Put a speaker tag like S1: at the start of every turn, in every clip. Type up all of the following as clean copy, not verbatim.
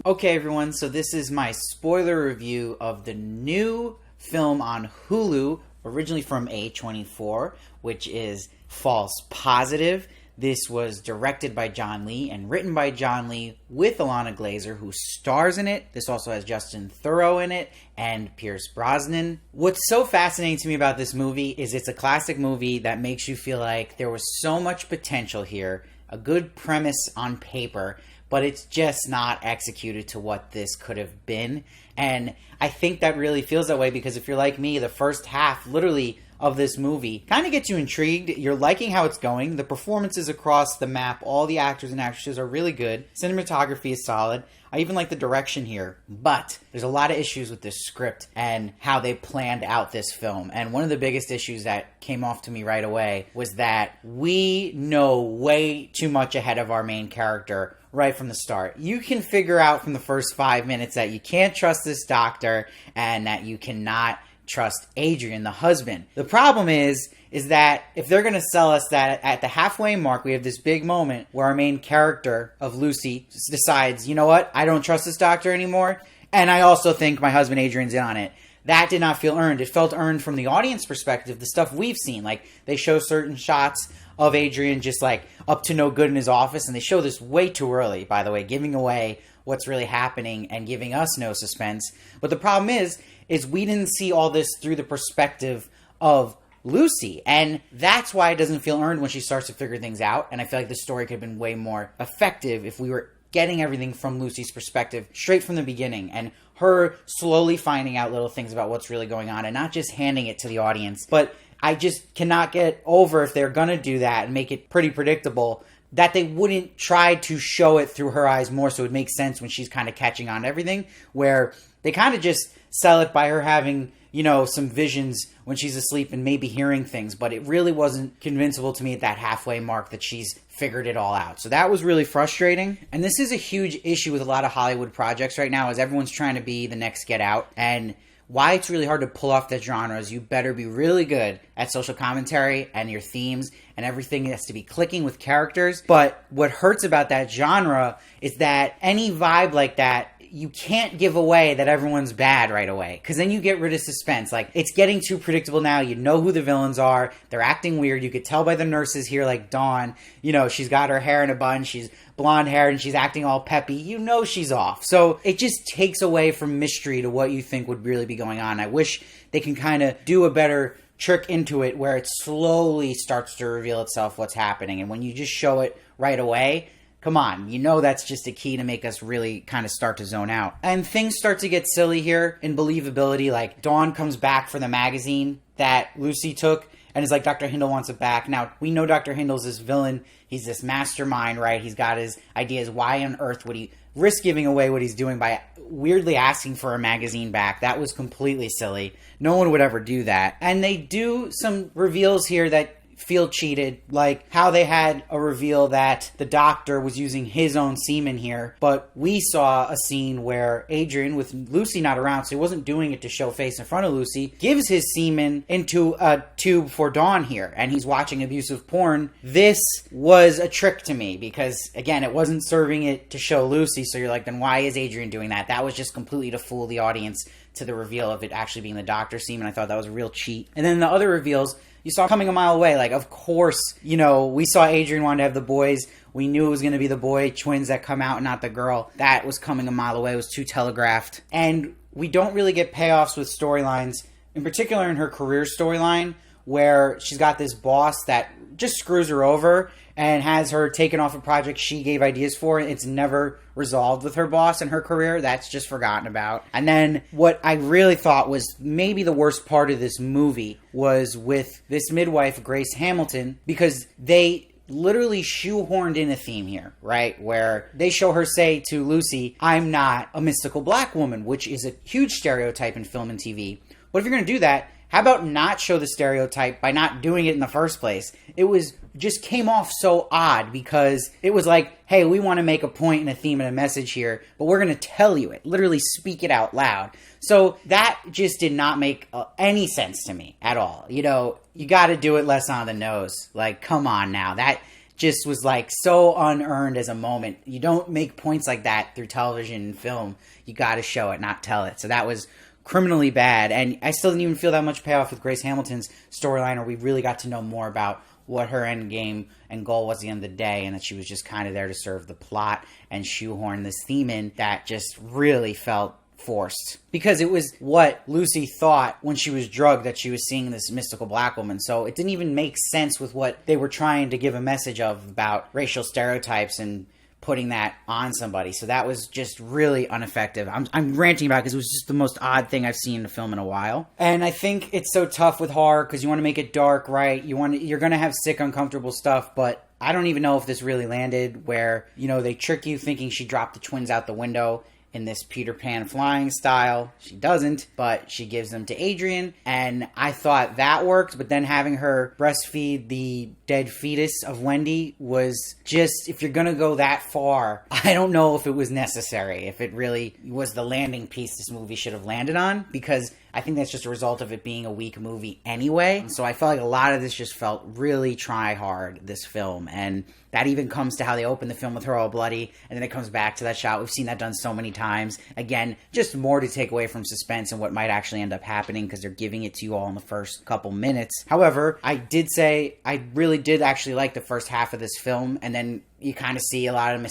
S1: Okay, everyone, so this is my spoiler review of the new film on Hulu, originally from A24, which is False Positive. This was directed by John Lee and written by John Lee with Ilana Glazer, who stars in it. This also has Justin Theroux in it and Pierce Brosnan. What's so fascinating to me about this movie is it's a classic movie that makes you feel like there was so much potential here, a good premise on paper, but it's just not executed to what this could have been. And I think that really feels that way because if you're like me, the first half, literally, of this movie kind of gets you intrigued. You're liking how it's going. The performances across the map, all the actors and actresses are really good. Cinematography is solid. I even like the direction here. But there's a lot of issues with this script and how they planned out this film. And one of the biggest issues that came off to me right away was that we know way too much ahead of our main character right from the start. You can figure out from the first 5 minutes that you can't trust this doctor and that you cannot trust Adrian, the husband. The problem is that if they're going to sell us that at the halfway mark, we have this big moment where our main character of Lucy decides, you know what, I don't trust this doctor anymore, and I also think my husband Adrian's in on it. That did not feel earned. It felt earned from the audience perspective, the stuff we've seen. Like, they show certain shots of Adrian just, like, up to no good in his office, and they show this way too early, by the way, giving away what's really happening and giving us no suspense. But the problem is we didn't see all this through the perspective of Lucy, and that's why it doesn't feel earned when she starts to figure things out. And I feel like the story could have been way more effective if we were getting everything from Lucy's perspective straight from the beginning, and her slowly finding out little things about what's really going on and not just handing it to the audience. But I just cannot get over, if they're gonna do that and make it pretty predictable, that they wouldn't try to show it through her eyes more so it makes sense when she's kind of catching on to everything, where they kind of just sell it by her having, you know, some visions when she's asleep and maybe hearing things, but it really wasn't convincible to me at that halfway mark that she's figured it all out. So that was really frustrating. And this is a huge issue with a lot of Hollywood projects right now, is everyone's trying to be the next Get Out. And why it's really hard to pull off that genre is you better be really good at social commentary and your themes, and everything has to be clicking with characters. But what hurts about that genre is that any vibe like that, you can't give away that everyone's bad right away, because then you get rid of suspense. Like, it's getting too predictable now. You know who the villains are. They're acting weird. You could tell by the nurses here, like Dawn. You know, she's got her hair in a bun. She's blonde hair and she's acting all peppy. You know she's off. So it just takes away from mystery to what you think would really be going on. I wish they can kind of do a better trick into it where it slowly starts to reveal itself what's happening. And when you just show it right away, come on, you know that's just a key to make us really kind of start to zone out. And things start to get silly here in believability. Like, Dawn comes back for the magazine that Lucy took and is like, Dr. Hindle wants it back. Now, we know Dr. Hindle's this villain. He's this mastermind, right? He's got his ideas. Why on earth would he risk giving away what he's doing by weirdly asking for a magazine back? That was completely silly. No one would ever do that. And they do some reveals here that feel cheated, like how they had a reveal that the doctor was using his own semen here, but we saw a scene where Adrian, with Lucy not around, so he wasn't doing it to show face in front of Lucy, gives his semen into a tube for Dawn here, and he's watching abusive porn. This was a trick to me because, again, it wasn't serving it to show Lucy, so you're like, then why is Adrian doing that? That was just completely to fool the audience to the reveal of it actually being the doctor's semen. I thought that was a real cheat. And then the other reveals you saw coming a mile away. Like, of course, you know, we saw Adrian wanted to have the boys. We knew it was going to be the boy twins that come out, not the girl. That was coming a mile away. It was too telegraphed. And we don't really get payoffs with storylines, in particular in her career storyline, where she's got this boss that just screws her over and has her taken off a project she gave ideas for. It's never resolved with her boss and her career. That's just forgotten about. And then what I really thought was maybe the worst part of this movie was with this midwife, Grace Hamilton, because they literally shoehorned in a theme here, right? Where they show her say to Lucy, I'm not a mystical black woman, which is a huge stereotype in film and TV. But if you're going to do that, how about not show the stereotype by not doing it in the first place? It was just came off so odd because it was like, hey, we want to make a point and a theme and a message here, but we're going to tell you it, literally speak it out loud. So that just did not make any sense to me at all. You know, you got to do it less on the nose. Like, come on now. That just was like so unearned as a moment. You don't make points like that through television and film. You got to show it, not tell it. So that was criminally bad. And I still didn't even feel that much payoff with Grace Hamilton's storyline, where we really got to know more about what her end game and goal was at the end of the day, and that she was just kind of there to serve the plot and shoehorn this theme in that just really felt forced. Because it was what Lucy thought when she was drugged, that she was seeing this mystical black woman. So it didn't even make sense with what they were trying to give a message of about racial stereotypes and putting that on somebody. So that was just really ineffective. I'm ranting about it because it was just the most odd thing I've seen in a film in a while. And I think it's so tough with horror because you want to make it dark, right? You're going to have sick, uncomfortable stuff, but I don't even know if this really landed where, they trick you thinking she dropped the twins out the window in this Peter Pan flying style. She doesn't, but she gives them to Adrian, and I thought that worked, but then having her breastfeed the dead fetus of Wendy was just, if you're gonna go that far, I don't know if it was necessary, if it really was the landing piece this movie should have landed on, because I think that's just a result of it being a weak movie anyway. So I felt like a lot of this just felt really try hard, this film. And that even comes to how they open the film with her all bloody, and then it comes back to that shot. We've seen that done so many times. Again, just more to take away from suspense and what might actually end up happening, because they're giving it to you all in the first couple minutes. However, I did say I really did actually like the first half of this film, and then you kind of see a lot of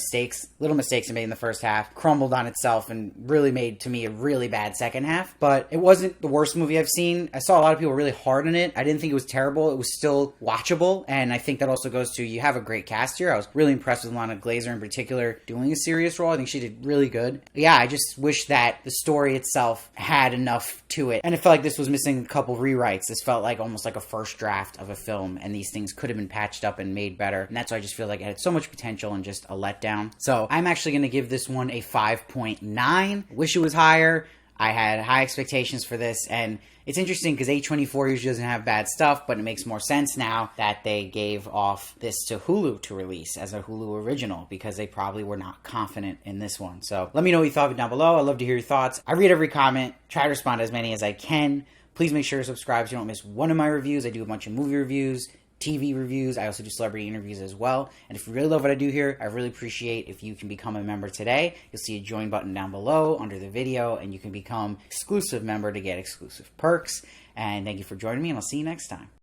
S1: little mistakes made in the first half, crumbled on itself, and really made, to me, a really bad second half. But it wasn't the worst movie I've seen. I saw a lot of people really hard on it. I didn't think it was terrible. It was still watchable, and I think that also goes to, you have a great cast here. I was really impressed with Ilana Glazer in particular doing a serious role. I think she did really good. Yeah, I just wish that the story itself had enough to it. And it felt like this was missing a couple rewrites. This felt like almost like a first draft of a film, and these things could have been patched up and made better. And that's why I just feel like it had so much potential and just a letdown. So I'm actually going to give this one a 5.9. Wish it was higher. I had high expectations for this, and it's interesting because A24 usually doesn't have bad stuff, but it makes more sense now that they gave off this to Hulu to release as a Hulu original, because they probably were not confident in this one. So let me know what you thought of it down below. I'd love to hear your thoughts. I read every comment, try to respond to as many as I can. Please make sure to subscribe so you don't miss one of my reviews. I do a bunch of movie reviews, TV reviews. I also do celebrity interviews as well. And if you really love what I do here, I really appreciate if you can become a member today. You'll see a join button down below under the video, and you can become exclusive member to get exclusive perks. And thank you for joining me, and I'll see you next time.